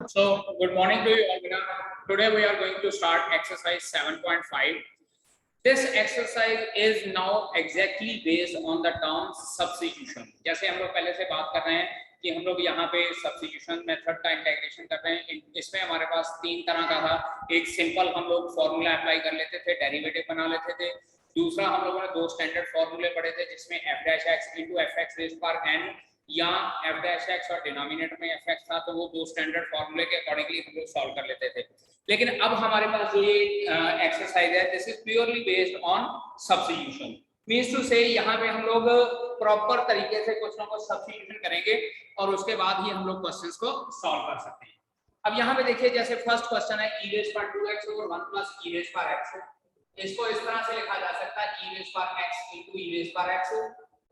So, good morning to you all. Today we are going to start exercise 7.5. This exercise is now exactly based on the term substitution. जैसे हम लोग पहले से बात कर रहे हैं कि हम लोग यहाँ पे substitution मेथड का इंटीग्रेशन कर रहे हैं। इसमें हमारे पास तीन तरह का था। एक सिंपल हम लोग फॉर्मूला अप्लाई कर लेते थे, डेरिवेटिव बना लेते थे। दूसरा हम लोगों ने दो स्टैंडर्ड फॉर्मूले पढ़े थे जिसमें f'(x) * fx rays power n या f'(x) और डिनोमिनेटर में fx था, तो वो दो स्टैंडर्ड फॉर्मूले के अकॉर्डिंगली हम लोग सॉल्व कर लेते थे। लेकिन अब हमारे पास ये एक्सरसाइज है, this is purely based on substitution. Means two से यहाँ पे हम लोग प्रॉपर तरीके से कुछ ना कुछ सब्स्टिट्यूशन करेंगे और उसके बाद ही हम लोग क्वेश्चंस को सॉल्व कर सकते हैं। अब यहाँ पे देखिए, जैसे फर्स्ट क्वेश्चन है e⁻²x ओवर 1 + e⁻x। इसको इस तरह से लिखा जा सकता है e⁻x * e⁻x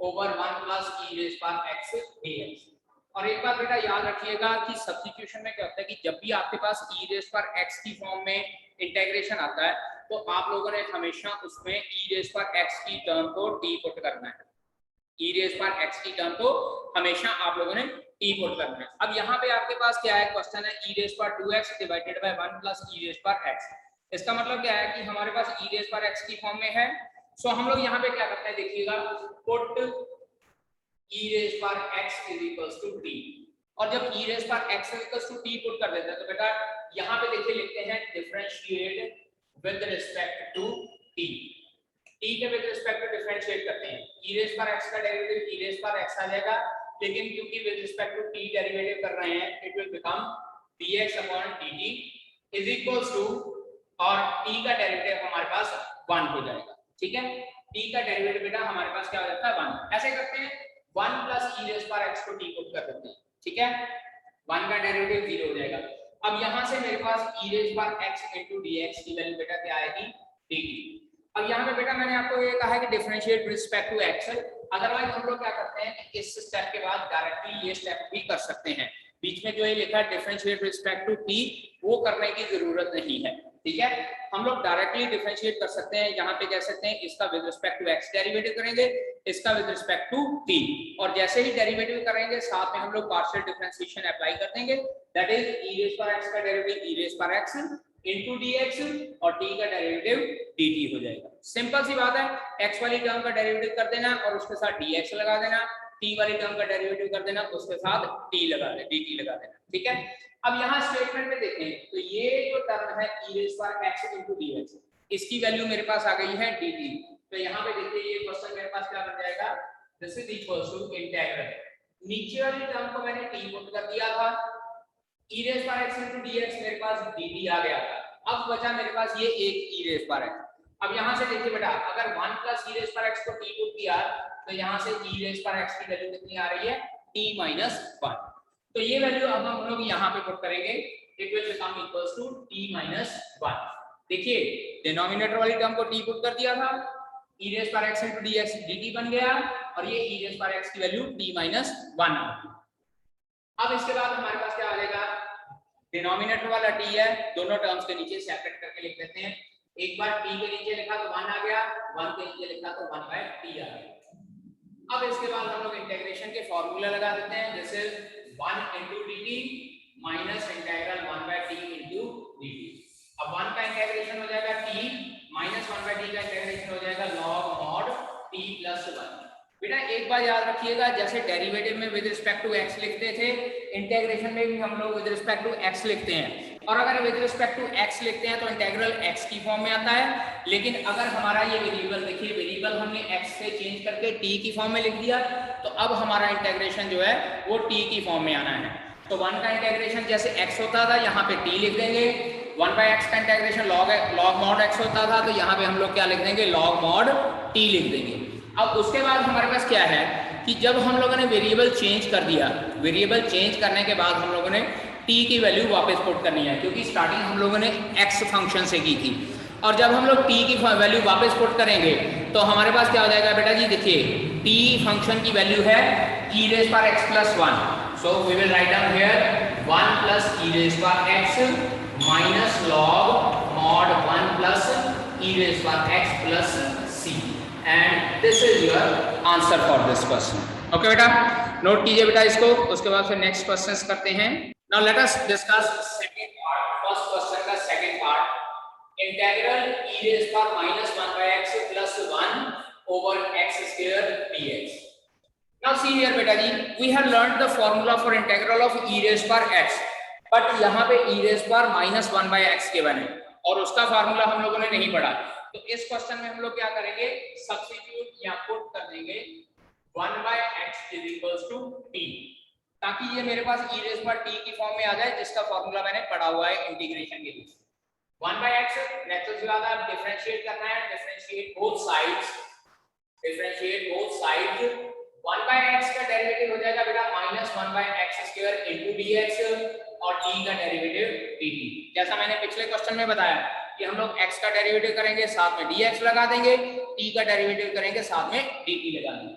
over 1 + e⁻x dx। और एक बात बेटा याद रखिएगा कि सब्स्टिट्यूशन में क्या होता है कि जब भी आपके पास e⁻x की फॉर्म में इंटीग्रेशन आता है तो आप लोगों ने हमेशा उसमें e⁻x की टर्म को t पुट करना है। e⁻x की टर्म को हमेशा आप लोगों ने t पुट करना है। अब यहाँ पे आपके पास क्या है, क्वेश्चन है e⁻2x डिवाइडेड बाय 1 + e⁻x। इसका मतलब क्या है कि हमारे पास e⁻x की फॉर्म में है। सो हम लोग यहाँ पे क्या करते हैं, देखिएगा, पुट e⁻x = t। और जब e⁻x = t पुट कर देते हैं तो बेटा यहाँ पे देखिए लिखते हैं differentiate with respect to t। t के विद रिस्पेक्ट टू डिफरेंशिएट करते हैं। e⁻x का डेरिवेटिव e⁻x आ जाएगा, लेकिन क्योंकि with respect to t derivative कर रहे हैं, it will become dx/dt is equals to, और t का डेरिवेटिव हमारे पास 1 हो जाएगा। ठीक है, t का डेरिवेटिव बेटा हमारे पास क्या हो जाता है 1। ऐसे करते हैं 1 + e⁻x को t पुट कर देते हैं। ठीक है, 1 का डेरिवेटिव 0 हो जाएगा। अब यहां से मेरे पास e⁻x * dx की वैल्यू बेटा क्या आएगी, dt। अब यहां पे बेटा मैंने आपको ये कहा है कि differentiate with respect to x। Otherwise हम लोग क्या करते हैं कि इस स्टेप के बाद डायरेक्टली ये स्टेप भी कर सकते हैं। बीच में जो ये लिखा है differentiate with respect to t, वो करने की जरूरत नहीं है। ठीक है, हम लोग डायरेक्टली डिफरेंशिएट कर सकते हैं। यहाँ पे कह सकते हैं इसका with respect to x derivative करेंगे, इसका विद रिस्पेक्ट टू t, और जैसे ही डेरिवेटिव करेंगे साथ में हम लोग पार्शियल डिफरेंशिएशन अप्लाई कर देंगे। दैट इज e⁻x का डेरिवेटिव e⁻x into dx और t का डेरिवेटिव dt हो जाएगा। सिंपल सी बात है, x वाली टर्म का डेरिवेटिव कर देना और उसके साथ dx लगा देना, t वाली टर्म का डेरिवेटिव कर देना, उसके साथ t लगा देना, dt लगा देना। ठीक है, अब यहाँ स्टेटमेंट में देखें तो ये जो टर्म है e⁻x into dx, इसकी वैल्यू मेरे पास आ गई है dt। तो यहाँ पे देखिए ये क्वेश्चन मेरे पास क्या बन जाएगा, this is equals to integral. नीचे वाली टर्म को मैंने t पुट कर दिया था, e⁻x into dx मेरे पास dt आ गया था। अब बचा मेरे पास ये एक e⁻x। अब यहाँ से देखिए बेटा, अगर 1 + e⁻x को t पुट किया तो यहाँ से e⁻x की वैल्यू कितनी आ रही है, t - 1। तो ये वैल्यू अब हम लोग यहाँ पे पुट करेंगे, it will become equals to t - 1। देखिए डिनोमिनेटर वाली टर्म को t पुट कर दिया था, e⁻x into dx dt बन गया, और ये e⁻x की वैल्यू t - 1। अब इसके बाद हमारे पास क्या आ जाएगा, डिनोमिनेटर वाला t है, दोनों टर्म्स के नीचे सेपरेट करके लिख देते हैं। एक बार t के नीचे लिखा तो 1 आ गया, 1 के नीचे लिखा तो 1/t आ गया। अब इसके बाद हम लोग इंटीग्रेशन के फार्मूला लगा देते हैं, जैसे 1 into dt minus integral 1/t into dt। अब 1 का इंटीग्रेशन हो जाएगा t, माइनस 1/t का इंटीग्रेशन हो जाएगा log mod t + 1। बेटा एक बात याद रखिएगा, जैसे डेरिवेटिव में विद रिस्पेक्ट टू x लिखते थे, इंटीग्रेशन में भी हम लोग विद रिस्पेक्ट टू x लिखते हैं। और अगर विद रिस्पेक्ट टू x लिखते हैं तो इंटीग्रल x की फॉर्म में आता है, लेकिन अगर हमारा ये वेरिएबल देखिए, वेरिएबल हमने x से चेंज करके t की फॉर्म में लिख दिया, तो अब हमारा इंटीग्रेशन जो है वो t की फॉर्म में आना है। तो 1 का इंटीग्रेशन जैसे x होता था, यहाँ पे t लिख देंगे। 1/x का इंटीग्रेशन log mod x होता था, तो यहाँ पे हम लोग क्या लिख देंगे, log mod t लिख देंगे। अब उसके बाद हमारे पास क्या है कि जब हम लोगों ने वेरिएबल चेंज कर दिया, वेरिएबल चेंज करने के बाद हम लोगों ने t की वैल्यू वापस पुट करनी है, क्योंकि स्टार्टिंग हम लोगों ने x फंक्शन से की थी। और जब हम लोग t की वैल्यू वापस पुट करेंगे तो हमारे पास क्या हो जाएगा बेटा जी, देखिए t फंक्शन की वैल्यू है e⁻x + 1। So we will write down here 1 + e⁻x minus log mod 1 + e⁻x + c, and this is your answer for this question. Okay बेटा, नोट कीजिए बेटा इसको, उसके बाद फिर नेक्स्ट क्वेश्चंस करते हैं। Now let us discuss second part, first question का second part. Integral e raised power minus 1 by x plus 1 over x square dx. Now see here beta ji, we have learned the formula for integral of e raised power x, but यहाँ पे e raised power minus 1 by x के बने और उसका formula हम लोगों ने नहीं पढ़ा। तो इस क्वेश्चन में हम लोग क्या करेंगे, सब्स्टिट्यूट या पुट कर देंगे 1 by x is equals to t, ताकि ये मेरे पास e raised power t की फॉर्म में आ जाए, जिसका फार्मूला मैंने पढ़ा हुआ है इंटीग्रेशन के लिए। 1 by x नेचुरल सी बात है, डिफरेंशिएट करना है, differentiate both sides, differentiate both sides. 1 by x का डेरिवेटिव हो जाएगा बेटा minus 1 by x square into dx और t का डेरिवेटिव dt। जैसा मैंने पिछले क्वेश्चन में बताया कि हम लोग x का डेरिवेटिव करेंगे साथ में dx लगा देंगे, t का डेरिवेटिव करेंगे साथ में dt लगा देंगे।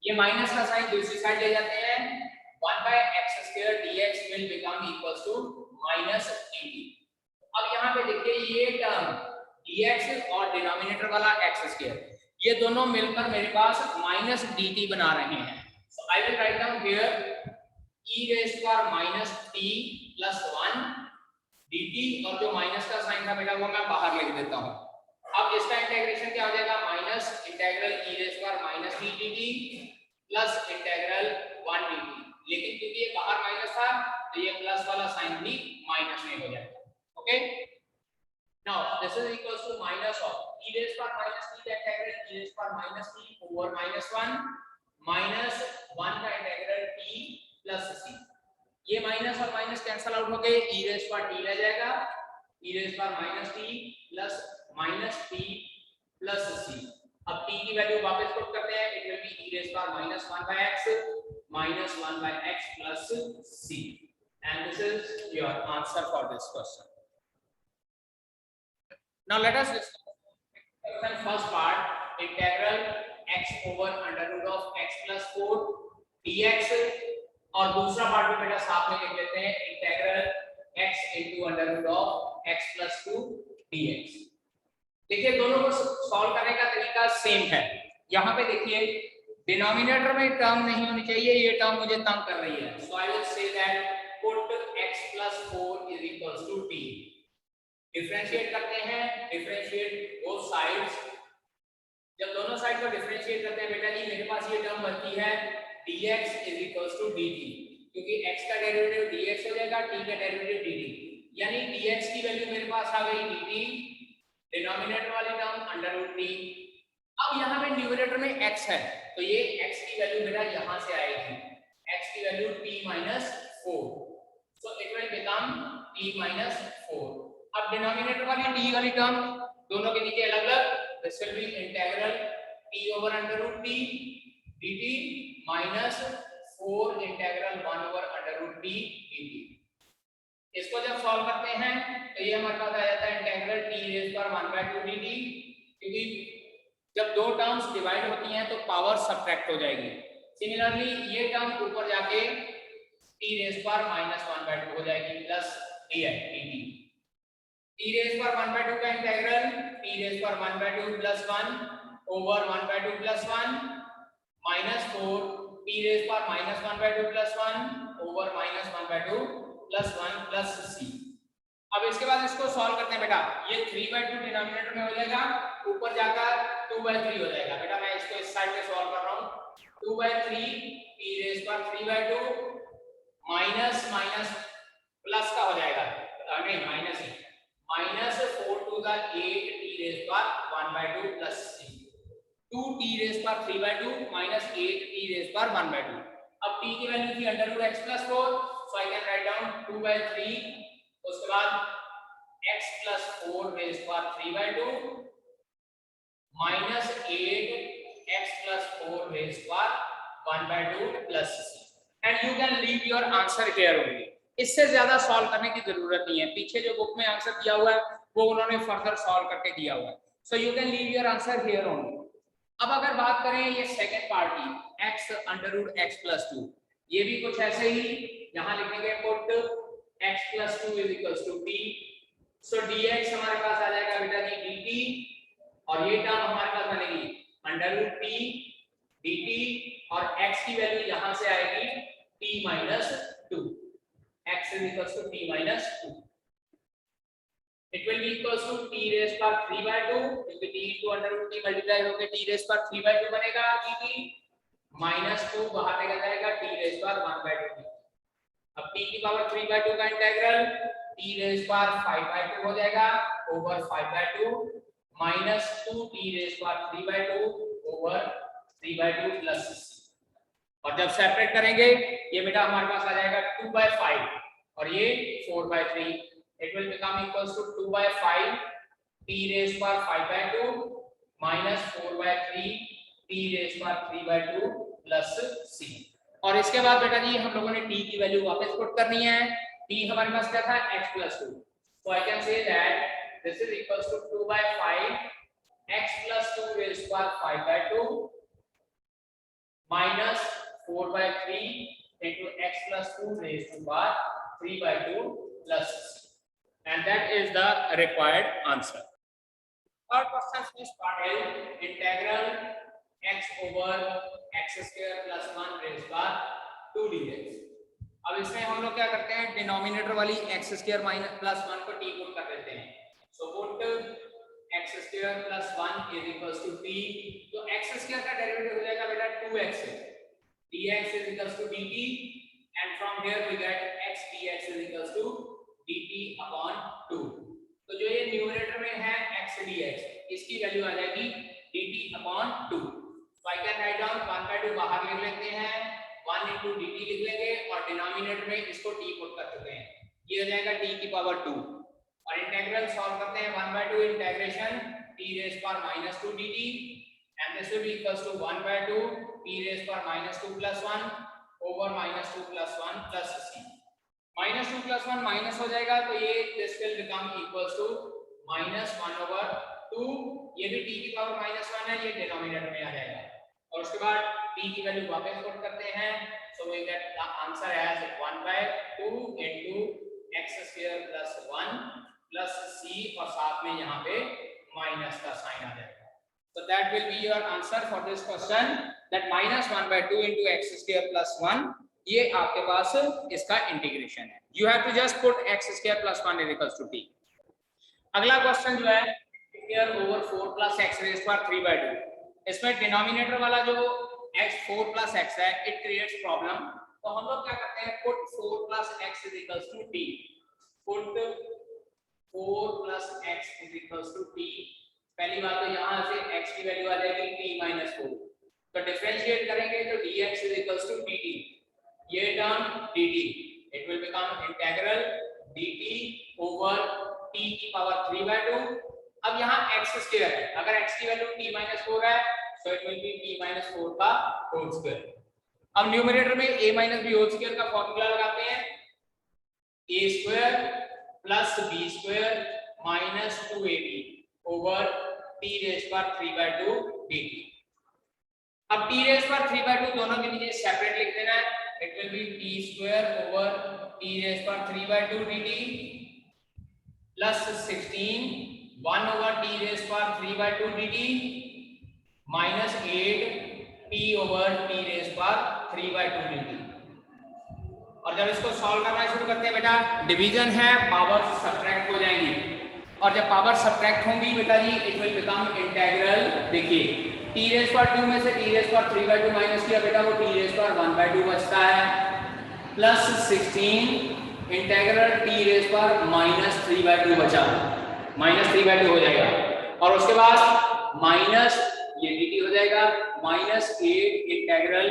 ये माइनस का साइन दूसरी साइड ले जाते हैं, 1 by x square dx will become equals to minus dt। अब यहाँ पे देखिए ये टर्म dx और डिनोमिनेटर वाला x square, ये दोनों मिलकर मेरे पास माइनस dt बना रहे हैं। So I will write down here e raised power minus t plus 1 dt, और जो माइनस का साइन था बेटा वो मैं बाहर लिख देता हूँ। अब इसका इंटीग्रेशन क्या हो जाएगा, minus integral e raised power minus t dt plus integral 1 dt, लेकिन क्योंकि ये बाहर माइनस था तो ये प्लस वाला साइन भी माइनस में हो जाएगा। Okay, now this is equals to minus of e raised power minus t का integral e raised power minus t over minus 1 minus 1 का इंटीग्रल t प्लस c। ये माइनस और माइनस कैंसिल आउट हो गए, e raised power t रह जाएगा, e raised power minus t plus minus t plus c। अब t की value वापस पुट करते हैं, it will be e raised power minus 1 by x minus 1 by x plus c, and this is your answer for this question. Now let us discuss first part, integral x over under root of x plus 4 dx, और दूसरा part भी बेटा साथ में लिख लेते हैं, integral x into under root of x plus 2 dx। देखिए दोनों को सॉल्व करने का तरीका सेम है। यहाँ पे देखिए डिनोमिनेटर में टर्म नहीं होनी चाहिए, ये टर्म मुझे तंग कर रही है, so I will say that put x plus 4 is equals to t। Differentiate करते हैं, डिफरेंशिएट बोथ साइड्स। जब दोनों साइड को डिफरेंशिएट करते हैं बेटा जी, मेरे पास ये टर्म बनती है dx is equals to dt, क्योंकि x का डेरिवेटिव dx हो जाएगा, t का डेरिवेटिव dt, यानी dx की वैल्यू मेरे पास आ गई dt, डिनोमिनेटर वाली टर्म अंडर रूट t। अब यहाँ पे न्यूमरेटर में x है, तो ये x की वैल्यू बेटा यहाँ से आएगी, x की value t minus 4, so it will become t minus 4। अब डिनोमिनेटर वाली t वाली टर्म दोनों के नीचे अलग अलग, this will be integral t over under root t dt minus 4 integral 1 over under root t dt। इसको जब सॉल्व करते हैं तो ये हमारे पास आ जाता है integral t raised power 1 by 2 dt, क्योंकि जब दो टर्म्स डिवाइड होती हैं तो पावर सब्ट्रैक्ट हो जाएगी। सिमिलरली ये टर्म ऊपर जाके t raised power minus 1 by 2 हो जाएगी plus dt। t raised power 1 by 2 का integral t raised power 1 by 2 plus 1 over 1 by 2 plus 1 minus 4 t raised power minus 1 by 2 plus 1 over minus 1 by 2 plus 1 plus c। अब इसके बाद इसको solve करते हैं बेटा, ये 3 by 2 डिनोमिनेटर में हो जाएगा, ऊपर जाकर 2 by 3 हो जाएगा। बेटा मैं इसको इस साइड पे सॉल्व कर रहा हूँ, 2 by 3 t raised power 3 by 2 minus minus plus का हो जाएगा, नहीं minus he, minus 4 to the 8 t raised power 1 by 2 plus c, 2 t raised power 3 by 2 minus 8 t raised power 1 by 2। अब t की वैल्यू थी under root x plus 4, so I can write down 2 by 3, उसके बाद x plus 4 raised power 3 by 2 minus 8 x plus 4 raised power 1 by 2 plus c, and you can leave your answer here only। इससे ज्यादा solve करने की जरूरत नहीं है, पीछे जो बुक में आंसर दिया हुआ है वो उन्होंने फर्दर सॉल्व करके दिया हुआ है, so you can leave your answer here only। अब अगर बात करें ये सेकंड पार्ट की, x under root x plus 2, ये भी कुछ ऐसे ही यहाँ लिखेंगे put x plus 2 is equals to t, so dx हमारे पास आ जाएगा बेटा जी dt, और ये टर्म हमारे पास बनेगी अंडर रूट t dt, और x की वैल्यू यहाँ से आएगी t minus 2, x is equals to t minus 2. It will be equals to t raised पर 3 by 2 क्योंकि t into under root t multiply होकर t raised पर 3 by 2 बनेगा dt minus 2 बाहर निकल जाएगा t raised पर 1 by 2 अब t की पावर 3 by 2 का इंटीग्रल t raised पर 5 by 2 हो जाएगा over 5 by 2 minus 2 t raised पर 3 by 2 over 3 by 2 plus c और जब सेपरेट करेंगे ये बेटा हमारे पास आ जाएगा 2 by 5 और ये 4 by 3 it will become equals to 2 by 5 t raised पर 5 by 2 minus 4 by 3 t raised पर 3 by 2 plus c और इसके बाद बेटा जी हम लोगों ने t की वैल्यू वापस पुट करनी है t हमारे पास क्या था x plus 2 so I can say that this is equals to 2 by 5 x plus 2 raised पर 5 by 2 minus 4 by 3 into x plus 2 raised to power 3 by 2 plus c and that is the required answer. Our question is started integral x over x square plus 1 raised by 2 dx. अब इसमें हम लोग क्या करते हैं denominator वाली x square minus plus 1 को t put कर देते हैं. So put x square plus 1 is equals to t. तो x square का डेरिवेटिव हो जाएगा बेटा 2x dx is equals to dt and from here we get x dx is equals to dt upon 2 तो जो ये न्यूमरेटर में है x dx इसकी वैल्यू आ जाएगी dt upon 2 so I can write down 1 by 2 बाहर लिख लेते हैं 1 into dt लिख लेंगे और डिनोमिनेटर में इसको t पुट कर चुके हैं ये हो जाएगा t की पावर 2 और इंटीग्रल सॉल्व करते हैं 1 by 2 इंटीग्रेशन t raised पर minus 2 dt and this will be equals to 1 by 2 t raised पर minus 2 plus 1 over minus 2 plus 1 plus c minus 2 plus 1 minus हो जाएगा तो ये this will become equals to minus 1 over 2 ये भी t की power minus 1 है ये डिनोमिनेटर में आ जाएगा और उसके बाद t की वैल्यू वापस पुट करते हैं so we get the answer as 1 by 2 into x square plus 1 plus c और साथ में यहाँ पे minus का साइन आ जाएगा so that will be your answer for this question that minus 1 by 2 into x square plus 1 ये आपके पास इसका इंटीग्रेशन है you have to just put x square plus 1 is equals to t अगला question जो है square over 4 plus x raised पर 3 by 2 इसमें denominator वाला जो x 4 plus x है it creates problem तो हम लोग क्या करते हैं put 4 plus x is equals to t put 4 plus x is equals to t पहली बात तो यहाँ से x की वैल्यू आ जाएगी t minus 4 तो डिफरेंशिएट करेंगे तो dx is equals to dt ये term dt it will become integral dt over t की पावर 3 by 2 अब यहाँ x स्क्वायर है अगर x की वैल्यू t minus 4 है so it will be t minus 4 का होल स्क्वायर अब न्यूमरेटर में a minus b whole square का फॉर्मूला लगाते हैं a square plus b square minus 2ab over t raise पर 3 by 2 dt अब t रेज़ पर 3 by 2 दोनों के नीचे सेपरेट लिख देना है it will be t square over t raised पर 3 by 2 dt plus 16 1 over t raised पर 3 by 2 dt minus 8 t over t raised पर 3 by 2 dt और जब इसको सॉल्व करना शुरू करते हैं बेटा डिवीजन है पावर सब्ट्रैक्ट हो जाएंगी और जब पावर सब्ट्रैक्ट होंगी बेटा जी इट विल बिकम इंटीग्रल देखिए t रेज़ पर 2 में से t रेज़ पर 3 by 2 माइनस किया बेटा वो t रेज़ पर 1 by 2 बचता है प्लस 16 इंटीग्रल t रेज़ पर माइनस 3 by 2 बचा माइनस 3 by 2 हो जाएगा और उसके बाद माइनस ये dt हो जाएगा minus 8 integral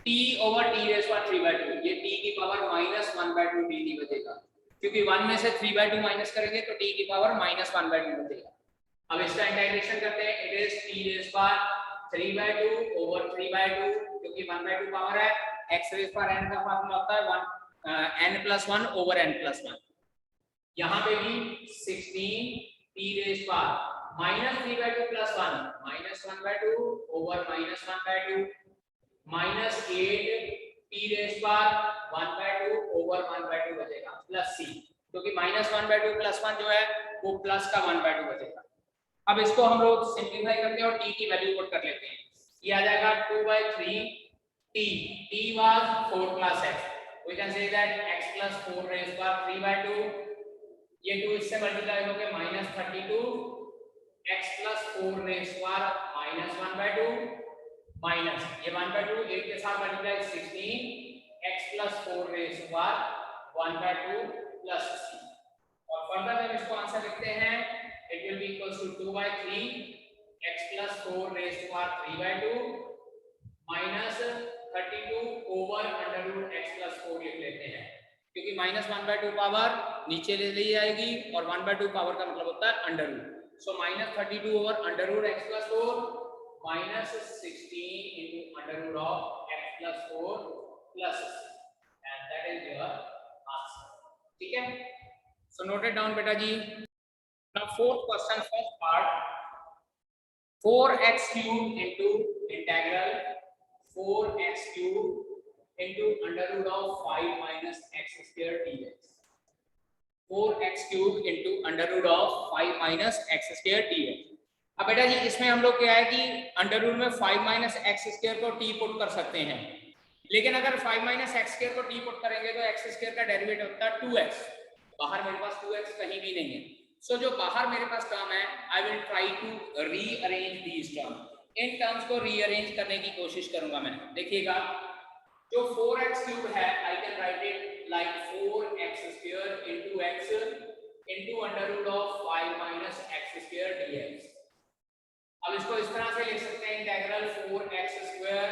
t over t raise पर 3 by 2 ये t की पावर माइनस 1 by 2 dt बचेगा क्योंकि 1 में से 3 by 2 माइनस करेंगे तो t की पावर माइनस 1 by 2 बचेगा अब इसका इंटीग्रेशन करते हैं इट इज t रेज़ पर 3 by 2 ओवर 3 by 2 क्योंकि 1 by 2 पावर है x रेज़ पर n का फॉर्मूला होता है 1 n plus 1 over n plus 1 यहाँ पे भी 16 t रेज़ पर minus 3 by 2 plus 1 minus 1 by 2 over minus 1 by 2 minus 8 t raise पर 1 by 2 over 1 by 2 बचेगा प्लस c क्योंकि minus 1 by 2 plus 1 जो है वो प्लस का 1 by 2 बचेगा अब इसको हम लोग सिंपलीफाई करते हैं और t की वैल्यू पुट कर लेते हैं ये आ जाएगा 2 by 3 t t was 4 plus x we can say that x plus 4 raised by 3/2, ये 2 इससे मल्टीप्लाई होके -32, x plus 4 raised by -1/2 minus ये 1/2 8 के साथ multiply 16, x plus 4 raised by 1/2 plus 16। और फर्दर जब इसको आंसर लिखते हैं it will be equals to 2/3 x plus 4 raised by 3/2 minus 32 over under root x plus 4 लिख लेते हैं, क्योंकि -1/2 पावर नीचे ले ली जाएगी और 1/2 पावर का मतलब होता है under root. So -32 over under root x plus 4 minus 16 into under root of x plus 4 plus 16, and that is your answer। ठीक है, so note it down बेटा जी। Now fourth question, first part, 4x cube into integral 4x cube into under root of 5 minus x square dx। 4x cube into under root of 5 minus x square dx। अब बेटा जी इसमें हम लोग क्या है कि under root में 5 minus x square को टी पुट कर सकते हैं, लेकिन अगर 5 माइनस एक्स स्क्वायर को टी पुट करेंगे तो एक्स स्क्वायर का डेरिवेटिव होता है 2x। बाहर मेरे पास 2x कहीं भी नहीं है, सो जो बाहर मेरे पास टर्म है I will try to rearrange these term. इन टर्म्स को रीअरेंज करने की कोशिश करूंगा मैं। देखिएगा जो 4x क्यूब है I can write it like 4x square into x into under root of 5 minus x square dx। अब इसको इस तरह से लिख सकते हैं integral 4x square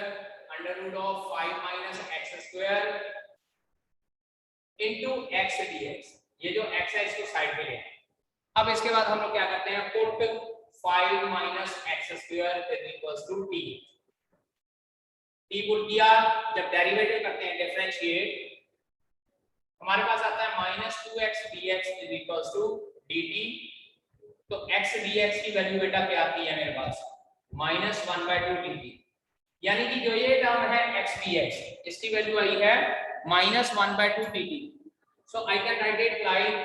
under root of 5 minus x square into x dx। ये जो x है इसको साइड पे ले आए। अब इसके बाद हम लोग क्या करते हैं, put 5 minus x square is equals to t। t put किया, जब डेरिवेटिव करते हैं डिफरेंशिएट हमारे पास आता है -2x dx is equals to dt। तो x dx की वैल्यू बेटा क्या आती है मेरे पास -1/2 dt, यानी कि जो ये टर्म है x dx इसकी वैल्यू आई है -1/2 dt। So I can write it like,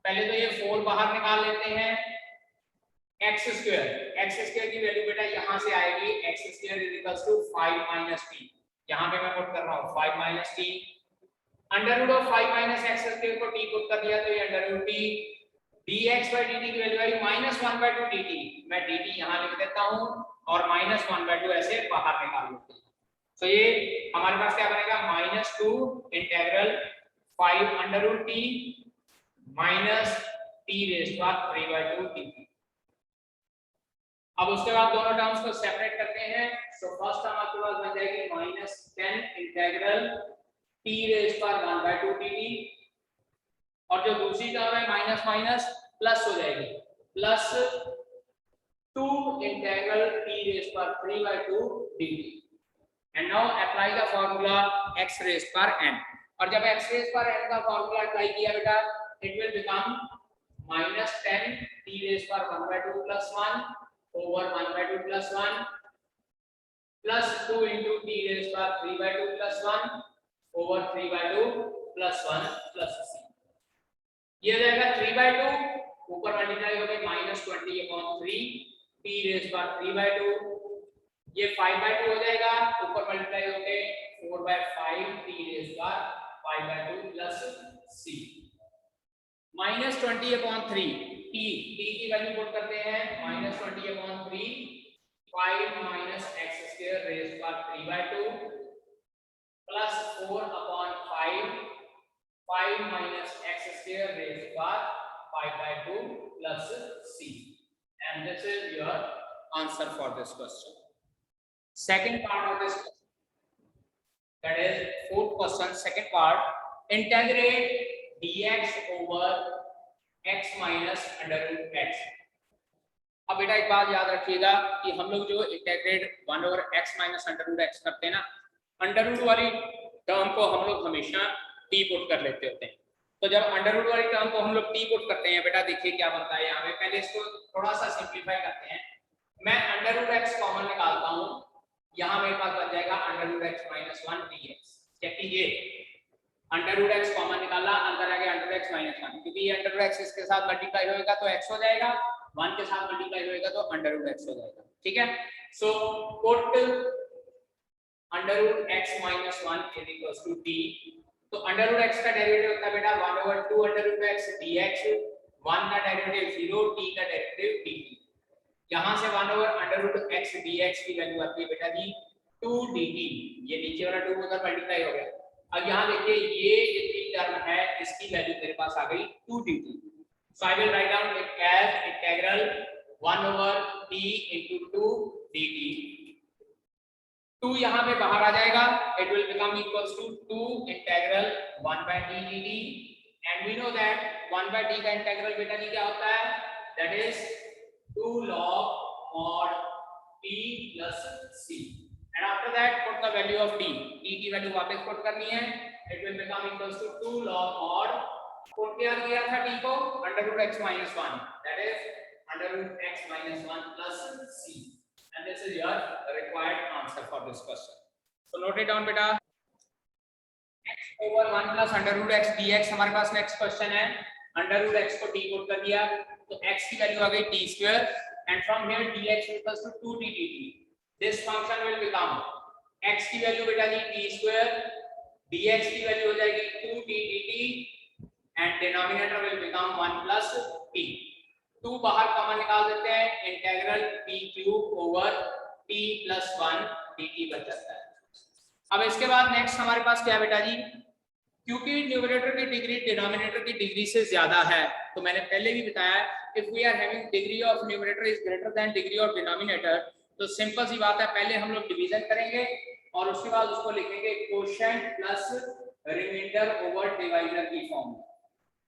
पहले तो ये 4 बाहर निकाल लेते हैं, x स्क्वायर की वैल्यू बेटा यहां से आएगी x square is equals to 5 minus t। यहां पे मैं पुट कर रहा हूं 5 minus t, under root of 5 minus x square को t पुट कर दिया तो ये under root t, dx by dt की वैल्यू आई -1/2 dt। मैं dt यहां लिख देता हूं और -1/2 ऐसे बाहर निकाल लेते हैं। सो ये हमारे पास क्या बनेगा -2 integral 5 under root t minus t raise power 3/2 dt। अब उसके बाद दोनों टर्म्स को सेपरेट करते हैं। सो फर्स्ट टर्म आपके पास बन जाएगी -10 integral t raise power 1/2 dt, और जो दूसरी टर्म है माइनस माइनस प्लस हो जाएगी +2 integral t raise power 3/2 dt। And now apply the formula x raise power n, और जब x रेज़ पावर n का फार्मूला अप्लाई किया बेटा it will become -10 t raise power 1/2 + 1 over 1/2 + 1 +2 into t raise power 3/2 + 1 over 3/2 + 1 + c। ये हो जाएगा 3/2 ऊपर multiply हो गए -20/3 t रेज़ पावर 3/2, ये 5/2 हो जाएगा ऊपर मल्टीप्लाई हो गए 4/5 t raise power 5/2 plus c। -20/3 t की वैल्यू पुट करते हैं -20/3 5 minus x square rays power 3/2 plus 4/5 5 minus x square raised to power 5/2 plus c, and this is your answer for this question। Second part of this question, that is fourth question, second part, integrate dx over x minus under root x। अब बेटा एक बात याद रखिएगा कि हम लोग जो integrate 1 over x minus under root x करते हैं ना, अंडर रूट वाली टर्म को हम लोग हमेशा t पुट कर लेते होते हैं। तो जब अंडर रूट वाली टर्म को हम लोग t पुट करते हैं बेटा देखिए क्या बनता है यहाँ पे। पहले इसको थोड़ा सा सिंपलीफाई करते हैं। मैं अंडर रूट x कॉमन निकालता हूँ, यहाँ मेरे पास बन जाएगा under root x - 1 dx। Check कीजिए, अंडर रूट x कॉमन निकाला, अंदर आ गया अंडर रूट x - 1, क्योंकि ये अंडर रूट x इसके साथ मल्टीप्लाई होएगा तो x हो जाएगा, 1 के साथ मल्टीप्लाई होएगा तो अंडर रूट x हो जाएगा। ठीक है, so put under root x - 1 is equals to t तो अंडर रूट एक्स का डेरिवेटिव होता है बेटा 1/2 अंडर रूट एक्स dx, 1 का डेरिवेटिव 0, t का डेरिवेटिव dt। यहां से 1 अंडर रूट एक्स dx की वैल्यू आती है बेटा जी 2 dt, ये नीचे वाला 2 उधर मल्टीप्लाई हो गया। अब यहाँ देखिए ये जितनी टर्म है इसकी वैल्यू मेरे पास आ गई 2 dt। So I will write down it as integral 1/t into 2 dt। 2 यहाँ पे बाहर आ जाएगा, it will become equals to 2 integral 1/t dt, and we know that 1/t का इंटीग्रल बेटा जी क्या होता है, that is 2 log mod t plus c, and after that put the value of t की वैल्यू वापस पुट करनी है, it will become equals to 2 log mod, put क्या किया था t को under root x minus 1, that is under root x minus 1 plus c, and this is your required answer for this question. So note it down beta, x over 1 plus under root x dx हमारे पास next question है, under root x को t put कर दिया तो x की value आ गई t square, and from here dx equals to 2 t dt, this function will become x की value बेटा जी t स्क्वायर, dx की वैल्यू हो जाएगी 2 t dt, and denominator will become 1 plus t। 2 बाहर कॉमन निकाल देते हैं, integral p cube over t plus 1 dt बच जाता है। अब इसके बाद नेक्स्ट हमारे पास क्या बेटा जी, क्योंकि न्यूमरेटर की डिग्री डिनोमिनेटर की डिग्री से ज्यादा है, तो मैंने पहले भी बताया if we are having degree of numerator is greater than degree of denominator, तो सिंपल सी बात है पहले हम लोग डिवीजन करेंगे और उसके बाद उसको लिखेंगे quotient plus remainder over divisor की फॉर्म में,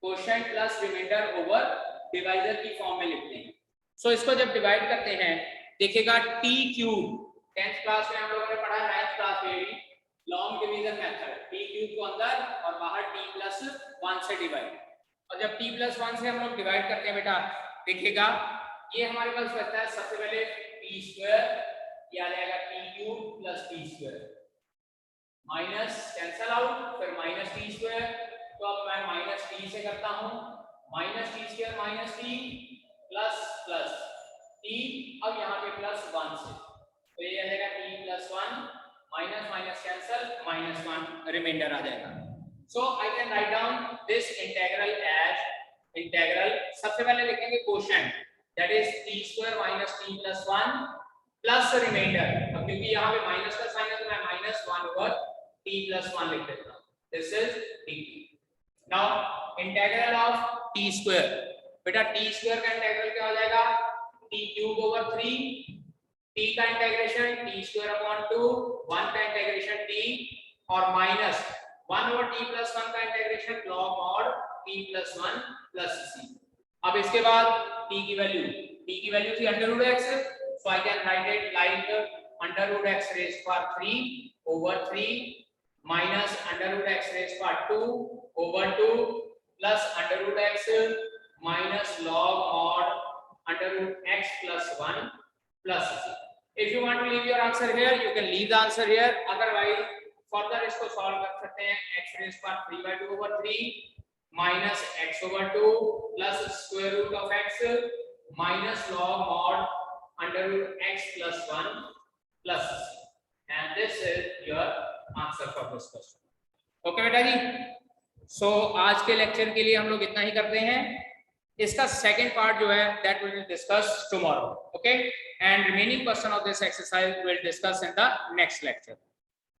quotient plus remainder over divisor की फॉर्म में लिखते हैं। सो इसको जब डिवाइड करते हैं देखिएगा t क्यूब, 10th क्लास में हम लोगों ने पढ़ा, 9th क्लास में भी long division method, t cube को अंदर और बाहर t प्लस 1 से डिवाइड, और जब t प्लस 1 से हम लोग डिवाइड करते हैं बेटा देखिएगा ये हमारे पास बचता है सबसे पहले t स्क्वायर, ये आ जाएगा t cube plus t square, minus cancel out, फिर माइनस t स्क्वायर, तो अब मैं माइनस t से करता हूं, minus t square minus t plus plus t, अब यहाँ पे प्लस 1 से, तो ये आ जाएगा t plus 1, minus minus cancel, minus 1 remainder आ जाएगा। So I can write down this integral as integral, सबसे पहले लिखेंगे quotient that is t square minus t plus 1 plus remainder, अब क्योंकि यहाँ पे माइनस का साइन है तो मैं माइनस 1 ओवर t प्लस 1 लिख देता हूँ, this is dt। Now integral of t square, बेटा t स्क्वायर का इंटीग्रल क्या हो जाएगा, t क्यूब ओवर 3, t का इंटीग्रेशन t स्क्वायर अपॉन 2, 1 का इंटीग्रेशन t, और माइनस 1 ओवर t प्लस 1 का integration log mod t plus 1 plus c। अब इसके बाद t की वैल्यू थी under root x, so I can write it like under root x raise power 3 over 3 minus under root x raise power 2 over 2 plus under root x minus log mod under root x plus 1 plus c। If you want to leave your answer here, you can leave the answer here. Otherwise, further इसको solve कर सकते हैं, x raised by 3/2 over 3 minus x over 2 plus square root of x minus log mod under root x plus 1 plus c. And this is your answer for this question. Okay बेटा जी, so आज के lecture के लिए हम लोग इतना ही करते हैं, इसका सेकंड पार्ट जो है that will discuss tomorrow, okay, and remaining question of this exercise will discuss in the next lecture.